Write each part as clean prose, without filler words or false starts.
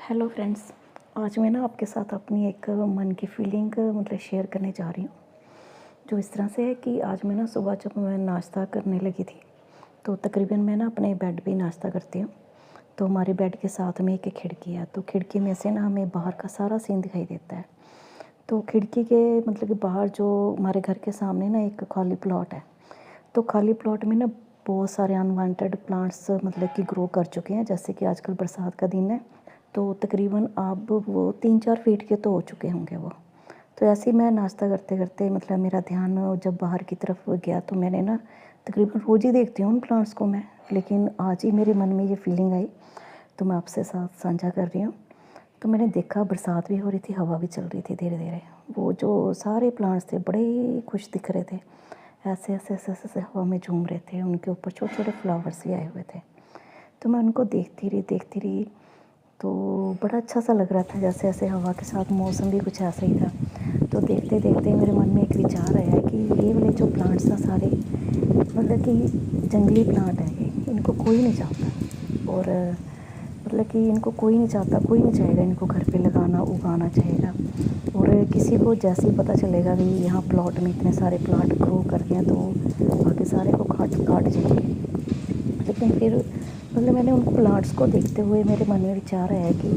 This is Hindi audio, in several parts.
Hello friends. आज मैं ना आपके साथ अपनी एक मन की फीलिंग शेयर करने जा रही हूँ, जो इस तरह से है कि आज मैं ना सुबह जब मैं नाश्ता करने लगी थी तो तकरीबन मैं ना अपने बेड पे नाश्ता करती हूँ। तो हमारे बेड के साथ में एक खिड़की है, तो खिड़की में से ना हमें बाहर का सारा सीन दिखाई देता है। तो खिड़की के कि बाहर जो हमारे घर के सामने ना एक खाली प्लॉट है, तो खाली प्लॉट में ना बहुत सारे अनवांटेड प्लांट्स कि ग्रो कर चुके हैं। जैसे कि आजकल बरसात का दिन है, तो तकरीबन अब वो 3-4 फीट के तो हो चुके होंगे वो। तो ऐसे ही मैं नाश्ता करते करते मेरा ध्यान जब बाहर की तरफ गया, तो मैंने ना तकरीबन रोज़ ही देखती हूँ उन प्लांट्स को मैं, लेकिन आज ही मेरे मन में ये फीलिंग आई, तो मैं आपसे साथ साझा कर रही हूँ। तो मैंने देखा बरसात भी हो रही थी, हवा भी चल रही थी धीरे धीरे। वो जो सारे प्लांट्स थे बड़े ही खुश दिख रहे थे, ऐसे ऐसे ऐसे ऐसे हवा में झूम रहे थे, उनके ऊपर छोटे छोटे फ्लावर्स भी आए हुए थे। तो मैं उनको देखती रही, तो बड़ा अच्छा सा लग रहा था, जैसे ऐसे हवा के साथ मौसम भी कुछ ऐसा ही था। तो देखते देखते मेरे मन में एक विचार आया कि ये वाले जो प्लांट्स हैं सारे कि जंगली प्लांट हैं, ये इनको कोई नहीं चाहता, और कि इनको कोई नहीं चाहता, कोई नहीं चाहेगा इनको घर पे लगाना उगाना चाहेगा। और किसी को जैसे ही पता चलेगा कि यहाँ प्लॉट में इतने सारे प्लांट ग्रो कर रहे हैं, तो आगे सारे को काट जाएंगे। लेकिन फिर मैंने उन प्लांट्स को देखते हुए मेरे मन में विचार आया कि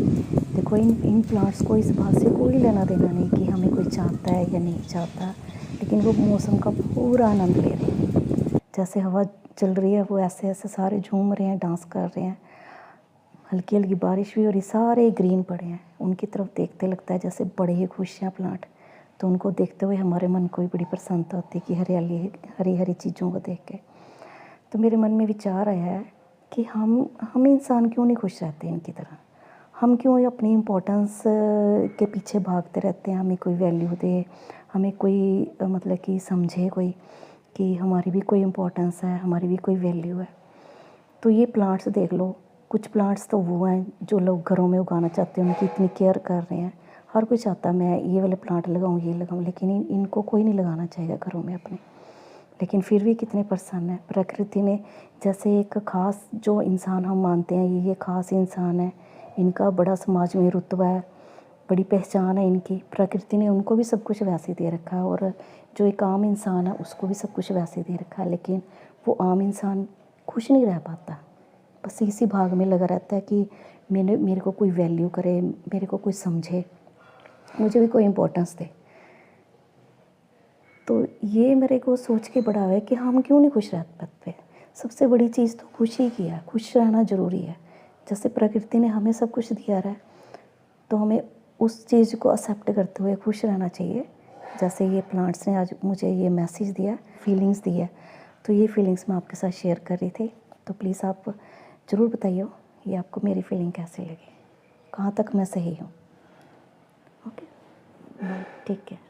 देखो, इन प्लांट्स को इस बात से कोई लेना देना नहीं कि हमें कोई चाहता है या नहीं चाहता, लेकिन वो मौसम का पूरा आनंद ले रहे हैं। जैसे हवा चल रही है, वो ऐसे ऐसे सारे झूम रहे हैं, डांस कर रहे हैं, हल्की हल्की बारिश भी हो रही, सारे ग्रीन पड़े हैं। उनकी तरफ देखते लगता है जैसे बड़े ही खुश हैं प्लांट। तो उनको देखते हुए हमारे मन को भी बड़ी प्रसन्नता होती है कि हरियाली, हरी हरी चीज़ों को देख के। तो मेरे मन में विचार आया है कि हम इंसान क्यों नहीं खुश रहते इनकी तरह। हम क्यों अपनी इम्पोर्टेंस के पीछे भागते रहते हैं, हमें कोई वैल्यू दे, हमें कोई कि समझे कोई कि हमारी भी कोई इम्पोर्टेंस है, हमारी भी कोई वैल्यू है। तो ये प्लांट्स देख लो, कुछ प्लांट्स तो वो हैं जो लोग घरों में उगाना चाहते हैं, उनकी इतनी केयर कर रहे हैं। हर कोई चाहता है मैं ये वाले प्लांट लगाऊँ, ये लगाऊँ, लेकिन इनको कोई नहीं लगाना चाहेगा घरों में अपने। लेकिन फिर भी कितने प्रसन्न है प्रकृति ने, जैसे एक ख़ास जो इंसान हम मानते हैं ये ख़ास इंसान है, इनका बड़ा समाज में रुतबा है, बड़ी पहचान है इनकी। प्रकृति ने उनको भी सब कुछ वैसे दे रखा है, और जो एक आम इंसान है उसको भी सब कुछ वैसे दे रखा है, लेकिन वो आम इंसान खुश नहीं रह पाता। बस इसी भाग में लगा रहता है कि मेरे को कोई वैल्यू करे, मेरे को कोई समझे, मुझे भी कोई इम्पोर्टेंस दे। तो ये मेरे को सोच के बड़ा है कि हम क्यों नहीं खुश रह पाते। सबसे बड़ी चीज़ तो खुशी की है, खुश रहना ज़रूरी है। जैसे प्रकृति ने हमें सब कुछ दिया है, तो हमें उस चीज़ को एक्सेप्ट करते हुए खुश रहना चाहिए। जैसे ये प्लांट्स ने आज मुझे ये मैसेज दिया, फीलिंग्स दी है, तो ये फीलिंग्स मैं आपके साथ शेयर कर रही थी। तो प्लीज़ आप ज़रूर बताइए ये आपको मेरी फीलिंग कैसी लगी, कहाँ तक मैं सही हूँ। Okay, bye, take care.